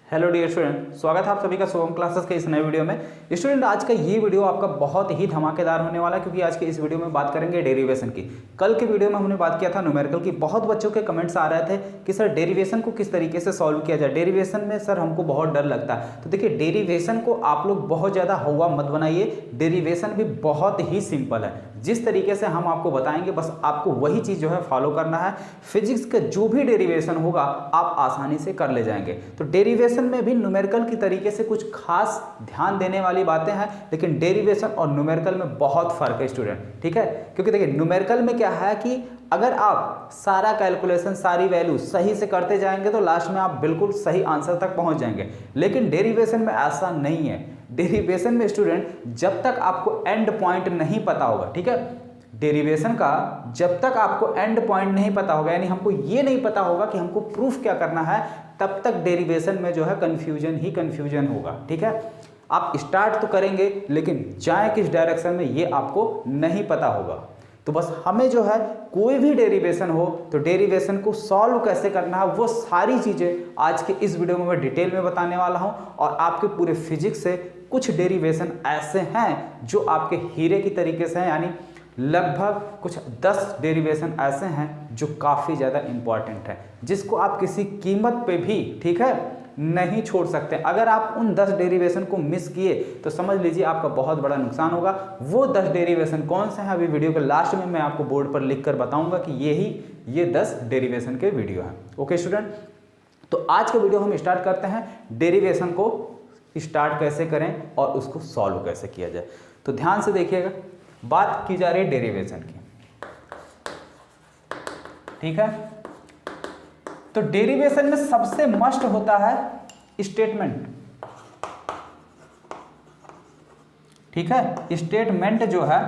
Hello dear student, स्वागत है आप सभी का शुभम क्लासेस के इस नए वीडियो में। स्टूडेंट, आज का ये वीडियो आपका बहुत ही धमाकेदार होने वाला है क्योंकि आज के इस वीडियो में बात करेंगे डेरिवेशन की। कल के वीडियो में हमने बात किया था न्यूमेरिकल की। बहुत बच्चों के कमेंट्स आ रहे थे कि सर डेरिवेशन को किस तरीके से सॉल्व किया जाए, डेरिवेशन में सर हमको बहुत डर लगता है। तो देखिए, डेरिवेशन को आप लोग बहुत ज़्यादा हवा मत बनाइए, डेरिवेशन भी बहुत ही सिंपल है। जिस तरीके से हम आपको बताएंगे बस आपको वही चीज़ जो है फॉलो करना है। फिजिक्स का जो भी डेरिवेशन होगा आप आसानी से कर ले जाएंगे। तो डेरिवेशन में भी न्यूमेरिकल की तरीके से कुछ खास ध्यान देने वाली बातें हैं, लेकिन डेरिवेशन और न्यूमेरिकल में बहुत फर्क है स्टूडेंट, ठीक है। क्योंकि देखिए, न्यूमेरिकल में क्या है कि अगर आप सारा कैलकुलेशन, सारी वैल्यू सही से करते जाएंगे तो लास्ट में आप बिल्कुल सही आंसर तक पहुंच जाएंगे। लेकिन डेरिवेशन में ऐसा नहीं है। डेरिवेशन में स्टूडेंट जब तक आपको एंड पॉइंट नहीं पता होगा, ठीक है, डेरिवेशन का जब तक आपको एंड पॉइंट नहीं पता होगा, यानी हमको ये नहीं पता होगा कि हमको प्रूफ क्या करना है, तब तक डेरिवेशन में जो है कंफ्यूजन ही कंफ्यूजन होगा, ठीक है। आप स्टार्ट तो करेंगे लेकिन जाए किस डायरेक्शन में ये आपको नहीं पता होगा। तो बस हमें जो है कोई भी डेरिवेशन हो तो डेरिवेशन को सॉल्व कैसे करना है वो सारी चीज़ें आज के इस वीडियो में मैं डिटेल में बताने वाला हूं। और आपके पूरे फिजिक्स से कुछ डेरिवेशन ऐसे हैं जो आपके हीरे की तरीके से हैं, यानी लगभग कुछ 10 डेरिवेशन ऐसे हैं जो काफ़ी ज़्यादा इंपॉर्टेंट है, जिसको आप किसी कीमत पे भी, ठीक है, नहीं छोड़ सकते। अगर आप उन 10 डेरिवेशन को मिस किए तो समझ लीजिए आपका बहुत बड़ा नुकसान होगा। वो 10 डेरिवेशन कौन से हैं अभी वीडियो के लास्ट में मैं आपको बोर्ड पर लिख कर बताऊंगा कि ये 10 डेरिवेशन के वीडियो हैं। ओके स्टूडेंट, तो आज का वीडियो हम स्टार्ट करते हैं, डेरिवेशन को स्टार्ट कैसे करें और उसको सॉल्व कैसे किया जाए। तो ध्यान से देखिएगा, बात की जा रही है डेरिवेशन की, ठीक है। तो डेरिवेशन में सबसे मस्ट होता है स्टेटमेंट, ठीक है। स्टेटमेंट जो है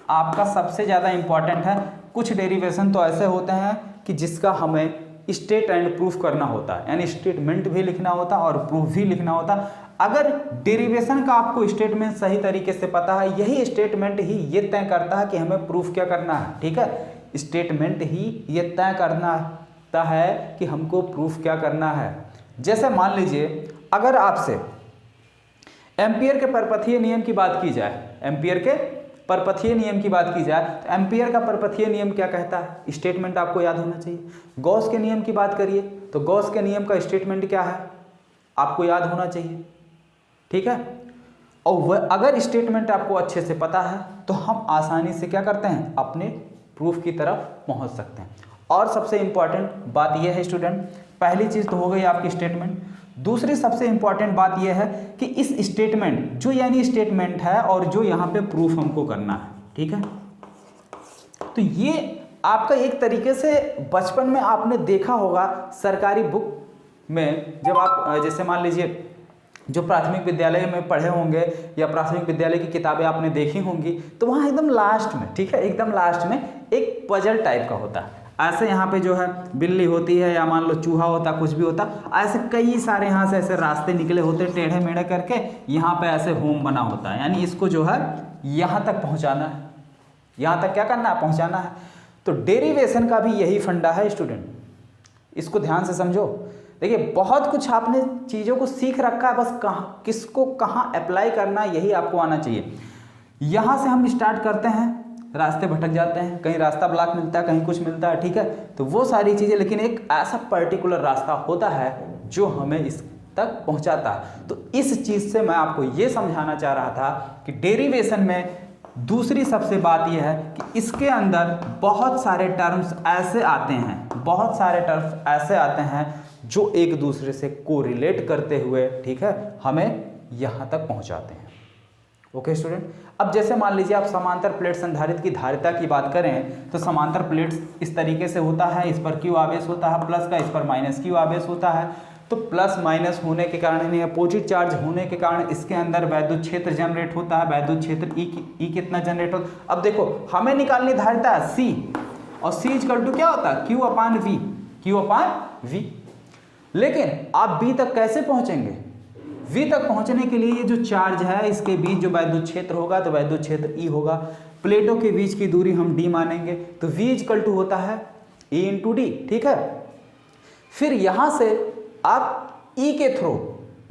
आपका सबसे ज्यादा इंपॉर्टेंट है। कुछ डेरिवेशन तो ऐसे होते हैं कि जिसका हमें स्टेट एंड प्रूफ करना होता है, यानी स्टेटमेंट भी लिखना होता है और प्रूफ भी लिखना होता है। अगर डेरिवेशन का आपको स्टेटमेंट सही तरीके से पता है, यही स्टेटमेंट ही ये तय करता है कि हमें प्रूफ क्या करना है, ठीक है। स्टेटमेंट ही ये तय करना है कि हमको प्रूफ क्या करना है। जैसे मान लीजिए अगर आपसे एम्पियर के परपथीय नियम की बात की जाए, एम्पियर के परपथीय नियम की बात की जाए तो एम्पियर का परपथीय नियम क्या कहता है, स्टेटमेंट आपको याद होना चाहिए। गॉस के नियम की बात करिए तो गॉस के नियम का स्टेटमेंट क्या है आपको याद होना चाहिए, ठीक है। और वह अगर स्टेटमेंट आपको अच्छे से पता है तो हम आसानी से क्या करते हैं, अपने प्रूफ की तरफ पहुंच सकते हैं। और सबसे इंपॉर्टेंट बात यह है स्टूडेंट, पहली चीज तो हो गई आपकी स्टेटमेंट। दूसरी सबसे इंपॉर्टेंट बात यह है कि इस स्टेटमेंट जो यानी स्टेटमेंट है और जो यहाँ पे प्रूफ हमको करना है, ठीक है। तो ये आपका एक तरीके से बचपन में आपने देखा होगा सरकारी बुक में, जब आप जैसे मान लीजिए जो प्राथमिक विद्यालय में पढ़े होंगे या प्राथमिक विद्यालय की किताबें आपने देखी होंगी, तो वहाँ एकदम लास्ट में, ठीक है, एकदम लास्ट में एक पजल टाइप का होता है। ऐसे यहाँ पे जो है बिल्ली होती है या मान लो चूहा होता, कुछ भी होता, ऐसे कई सारे यहाँ से ऐसे रास्ते निकले होते टेढ़े मेढ़े करके, यहाँ पे ऐसे होम बना होता है, यानी इसको जो है यहाँ तक पहुँचाना है, यहाँ तक क्या करना है, पहुँचाना है। तो डेरिवेशन का भी यही फंडा है स्टूडेंट, इसको ध्यान से समझो। देखिए, बहुत कुछ आपने चीज़ों को सीख रखा है, बस कहाँ किसको कहाँ अप्लाई करना यही आपको आना चाहिए। यहाँ से हम स्टार्ट करते हैं, रास्ते भटक जाते हैं, कहीं रास्ता ब्लॉक मिलता है, कहीं कुछ मिलता है, ठीक है। तो वो सारी चीज़ें, लेकिन एक ऐसा पर्टिकुलर रास्ता होता है जो हमें इस तक पहुँचाता है। तो इस चीज़ से मैं आपको ये समझाना चाह रहा था कि डेरिवेशन में दूसरी सबसे बात यह है कि इसके अंदर बहुत सारे टर्म्स ऐसे आते हैं, बहुत सारे टर्म्स ऐसे आते हैं जो एक दूसरे से कोरिलेट करते हुए, ठीक है, हमें यहाँ तक पहुँचाते हैं। ओके स्टूडेंट, अब जैसे मान लीजिए आप समांतर प्लेट संधारित्र की धारिता की बात करें तो समांतर प्लेट्स इस तरीके से होता है, इस पर क्यू आवेश होता है प्लस का, इस पर माइनस क्यू आवेश होता है। तो प्लस माइनस होने के कारण, यानी अपोजिट चार्ज होने के कारण इसके अंदर वैद्युत क्षेत्र जनरेट होता है। वैद्युत क्षेत्र ई कितना जनरेट होता है, अब देखो हमें निकालनी धारिता है सी, और सी इक्वल टू क्या होता है, Q upon V, Q upon V. लेकिन आप बी तक कैसे पहुंचेंगे, वी तक पहुंचने के लिए ये जो चार्ज है इसके बीच जो वैद्युत क्षेत्र होगा तो वैद्युत क्षेत्र ई होगा, प्लेटों के बीच की दूरी हम डी मानेंगे, तो वी इक्वल टू होता है ए इंटू डी, ठीक है। फिर यहां से आप ई के थ्रू,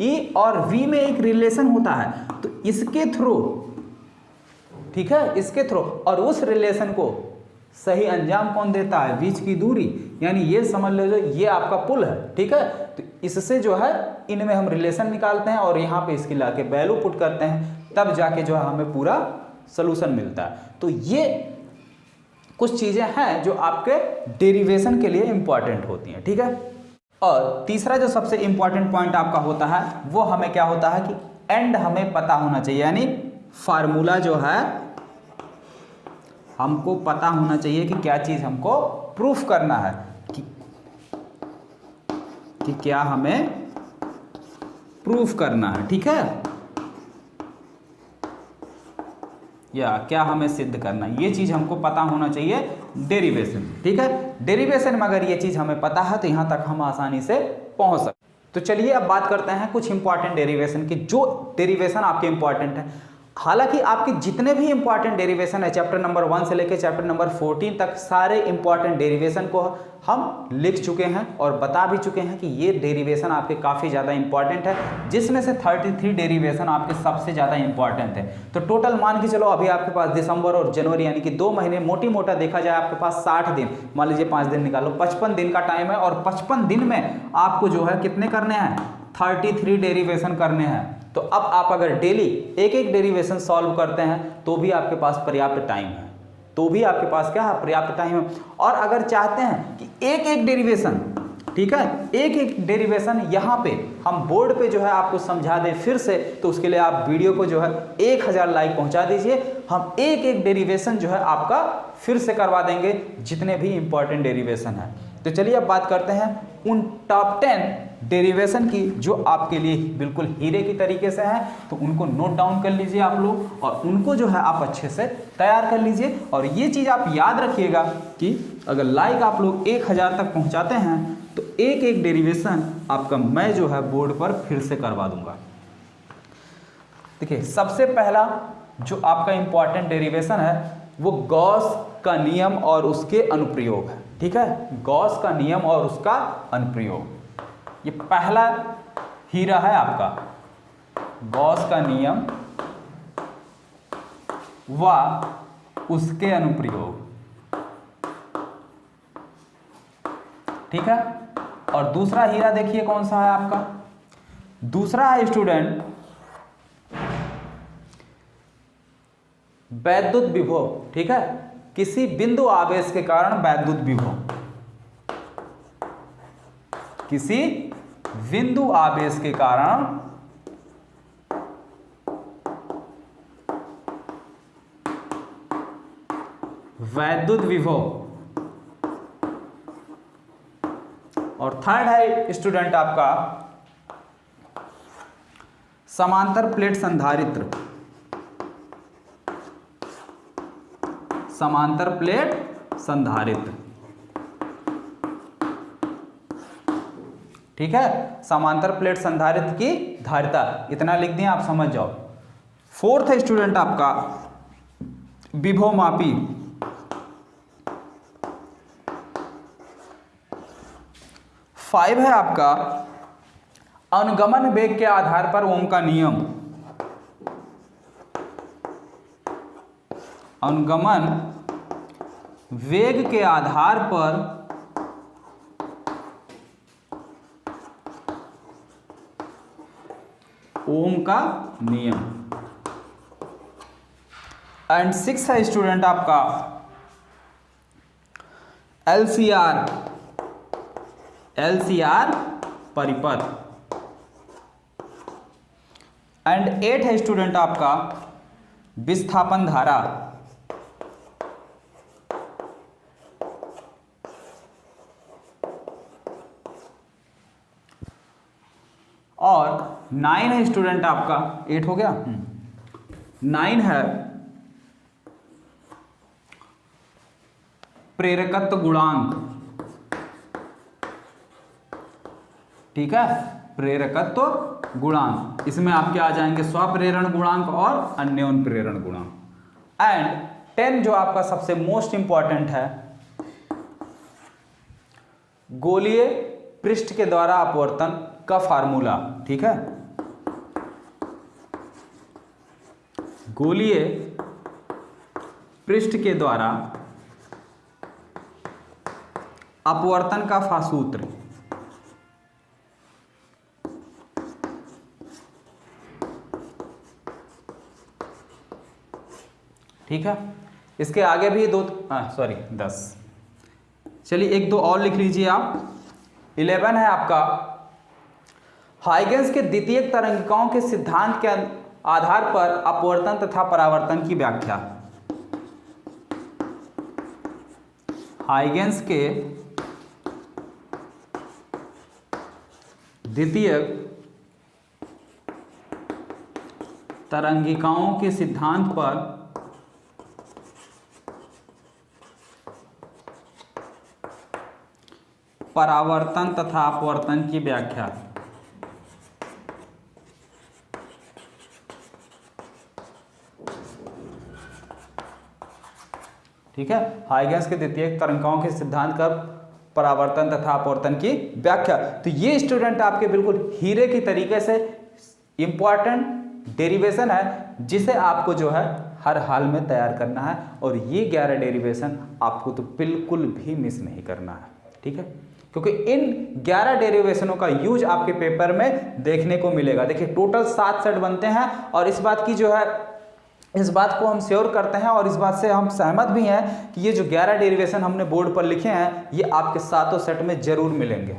ई और वी में एक रिलेशन होता है, तो इसके थ्रू, ठीक है, इसके थ्रू, और उस रिलेशन को सही अंजाम कौन देता है, बीच की दूरी, यानी ये समझ लो ये आपका पुल है, ठीक है। तो इससे जो है इनमें हम रिलेशन निकालते हैं और यहाँ पे इसकी लाके वैल्यू पुट करते हैं, तब जाके जो है हमें पूरा सोल्यूशन मिलता है। तो ये कुछ चीजें हैं जो आपके डेरिवेशन के लिए इंपॉर्टेंट होती हैं, ठीक है। और तीसरा जो सबसे इंपॉर्टेंट पॉइंट आपका होता है वो हमें क्या होता है कि एंड हमें पता होना चाहिए, यानी फार्मूला जो है हमको पता होना चाहिए कि क्या चीज हमको प्रूफ करना है, कि क्या हमें प्रूफ करना है, ठीक है, या क्या हमें सिद्ध करना है, ये चीज हमको पता होना चाहिए डेरिवेशन, ठीक है। डेरिवेशन में अगर ये चीज हमें पता है तो यहां तक हम आसानी से पहुंच सकते। तो चलिए अब बात करते हैं कुछ इंपॉर्टेंट डेरिवेशन की, जो डेरिवेशन आपके इंपॉर्टेंट है। हालांकि आपके जितने भी इंपॉर्टेंट डेरिवेशन है चैप्टर नंबर 1 से लेकर चैप्टर नंबर 14 तक, सारे इंपॉर्टेंट डेरिवेशन को हम लिख चुके हैं और बता भी चुके हैं कि ये डेरिवेशन आपके काफ़ी ज़्यादा इंपॉर्टेंट है, जिसमें से 33 डेरिवेशन आपके सबसे ज़्यादा इंपॉर्टेंट है। तो टोटल मान के चलो अभी आपके पास दिसंबर और जनवरी यानी कि 2 महीने, मोटी मोटा देखा जाए आपके पास 60 दिन, मान लीजिए 5 दिन निकालो, 55 दिन का टाइम है, और 55 दिन में आपको जो है कितने करने हैं, 33 डेरिवेशन करने हैं। तो अब आप अगर डेली एक एक डेरिवेशन सॉल्व करते हैं तो भी आपके पास पर्याप्त टाइम है, तो भी आपके पास क्या है, पर्याप्त टाइम है। और अगर चाहते हैं कि एक एक डेरिवेशन, ठीक है, एक एक डेरिवेशन यहाँ पे हम बोर्ड पे जो है आपको समझा दें फिर से, तो उसके लिए आप वीडियो को जो है 1000 लाइक पहुँचा दीजिए। हम एक एक डेरिवेशन जो है आपका फिर से करवा देंगे, जितने भी इंपॉर्टेंट डेरिवेशन है। तो चलिए अब बात करते हैं उन टॉप 10 डेरिवेशन की जो आपके लिए बिल्कुल हीरे की तरीके से है। तो उनको नोट डाउन कर लीजिए आप लोग, और उनको जो है आप अच्छे से तैयार कर लीजिए। और ये चीज़ आप याद रखिएगा कि अगर लाइक आप लोग 1000 तक पहुंचाते हैं तो एक एक डेरिवेशन आपका मैं जो है बोर्ड पर फिर से करवा दूंगा। देखिए सबसे पहला जो आपका इंपॉर्टेंट डेरिवेशन है वो गॉस का नियम और उसके अनुप्रयोग है, ठीक है, गॉस का नियम और उसका अनुप्रयोग, ये पहला हीरा है आपका, गॉस का नियम व उसके अनुप्रयोग, ठीक है। और दूसरा हीरा देखिए कौन सा है आपका, दूसरा है स्टूडेंट वैद्युत विभव, ठीक है, किसी बिंदु आवेश के कारण वैद्युत विभव, किसी बिंदु आवेश के कारण वैद्युत विभव। और थर्ड है स्टूडेंट आपका समांतर प्लेट संधारित्र, समांतर प्लेट संधारित्र, ठीक है, समांतर प्लेट संधारित्र की धारिता, इतना लिख दिए आप समझ जाओ। फोर्थ है स्टूडेंट आपका विभवमापी, फाइव है आपका अनुगमन वेग के आधार पर ओम का नियम, अनुगमन वेग के आधार पर ओम का नियम। एंड सिक्स है स्टूडेंट आपका एलसीआर, एलसीआर परिपथ। एंड एट है स्टूडेंट आपका विस्थापन धारा, और 9 है स्टूडेंट आपका, 8 हो गया, 9 है प्रेरकत्व गुणांक, ठीक है, प्रेरकत्व गुणांक, इसमें आपके आ जाएंगे स्वप्रेरण गुणांक और अन्योन प्रेरण गुणांक। एंड 10 जो आपका सबसे मोस्ट इंपॉर्टेंट है गोलीय पृष्ठ के द्वारा अपवर्तन का फार्मूला, ठीक है, गोलीय पृष्ठ के द्वारा अपवर्तन का सूत्र, ठीक है। इसके आगे भी 10, चलिए एक दो और लिख लीजिए आप। 11 है आपका, हाइगेंस के द्वितीयक तरंगिकाओं के सिद्धांत के आधार पर अपवर्तन तथा परावर्तन की व्याख्या। हाइगेंस के द्वितीयक तरंगिकाओं के सिद्धांत पर परावर्तन तथा अपवर्तन की व्याख्या। ठीक है, हाइगेंस के द्वितीयक तरंगिकाओं के सिद्धांत का परावर्तन तथा अपवर्तन की व्याख्या। तो ये स्टूडेंट आपके बिल्कुल हीरे की तरीके से इंपॉर्टेंट डेरिवेशन है, जिसे आपको जो है हर हाल में तैयार करना है, और ये 11 डेरिवेशन आपको तो बिल्कुल भी मिस नहीं करना है, ठीक है, क्योंकि इन 11 डेरिवेशनों का यूज आपके पेपर में देखने को मिलेगा। देखिए टोटल 7 सेट बनते हैं, और इस बात की जो है, इस बात को हम श्योर करते हैं और इस बात से हम सहमत भी हैं कि ये जो 11 डेरिवेशन हमने बोर्ड पर लिखे हैं ये आपके 7 सेट में जरूर मिलेंगे,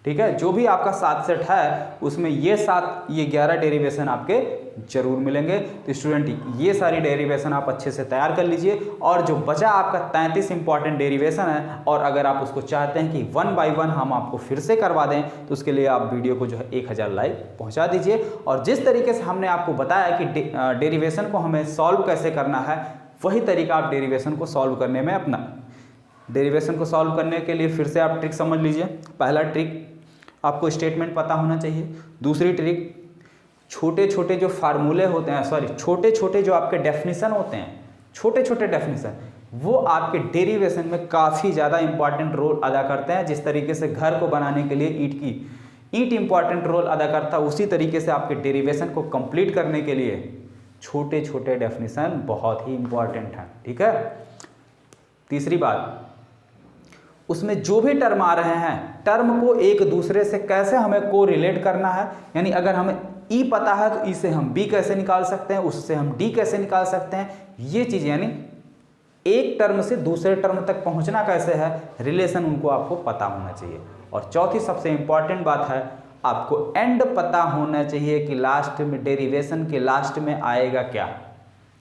ठीक है। जो भी आपका 7 सेट है उसमें ये 11 डेरिवेशन आपके जरूर मिलेंगे। तो स्टूडेंट ये सारी डेरिवेशन आप अच्छे से तैयार कर लीजिए, और जो बचा आपका 33 इंपॉर्टेंट डेरिवेशन है, और अगर आप उसको चाहते हैं कि 1 बाय 1 हम आपको फिर से करवा दें तो उसके लिए आप वीडियो को जो है 1000 लाइक पहुंचा दीजिए। और जिस तरीके से हमने आपको बताया कि डेरिवेशन को हमें सॉल्व कैसे करना है, वही तरीका आप डेरिवेशन को सॉल्व करने में अपना। डेरिवेशन को सॉल्व करने के लिए फिर से आप ट्रिक समझ लीजिए। पहला ट्रिक, आपको स्टेटमेंट पता होना चाहिए। दूसरी ट्रिक, छोटे छोटे जो फार्मूले होते हैं, छोटे छोटे जो आपके डेफिनेशन होते हैं, छोटे छोटे डेफिनेशन, वो आपके डेरिवेशन में काफ़ी ज़्यादा इंपॉर्टेंट रोल अदा करते हैं। जिस तरीके से घर को बनाने के लिए ईंट इंपॉर्टेंट रोल अदा करता है, उसी तरीके से आपके डेरिवेशन को कंप्लीट करने के लिए छोटे छोटे डेफिनेशन बहुत ही इंपॉर्टेंट हैं, ठीक है। तीसरी बात, उसमें जो भी टर्म आ रहे हैं, टर्म को एक दूसरे से कैसे हमें को रिलेट करना है, यानी अगर हमें ई पता है तो ई से हम बी कैसे निकाल सकते हैं, उससे हम डी कैसे निकाल सकते हैं, ये चीज़, यानी एक टर्म से दूसरे टर्म तक पहुंचना कैसे है, रिलेशन उनको आपको पता होना चाहिए। और चौथी सबसे इंपॉर्टेंट बात है, आपको एंड पता होना चाहिए कि लास्ट में डेरिवेशन के लास्ट में आएगा क्या,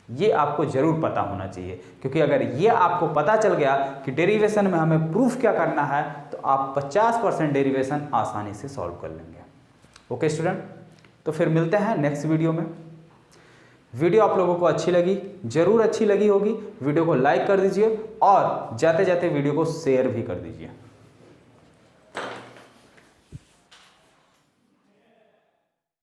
ये आपको जरूर पता होना चाहिए। क्योंकि अगर ये आपको पता चल गया कि डेरिवेशन में हमें प्रूफ क्या करना है, तो आप 50% डेरिवेशन आसानी से सॉल्व कर लेंगे। ओके स्टूडेंट, तो फिर मिलते हैं नेक्स्ट वीडियो में। वीडियो आप लोगों को अच्छी लगी, जरूर अच्छी लगी होगी, वीडियो को लाइक कर दीजिए और जाते जाते वीडियो को शेयर भी कर दीजिए।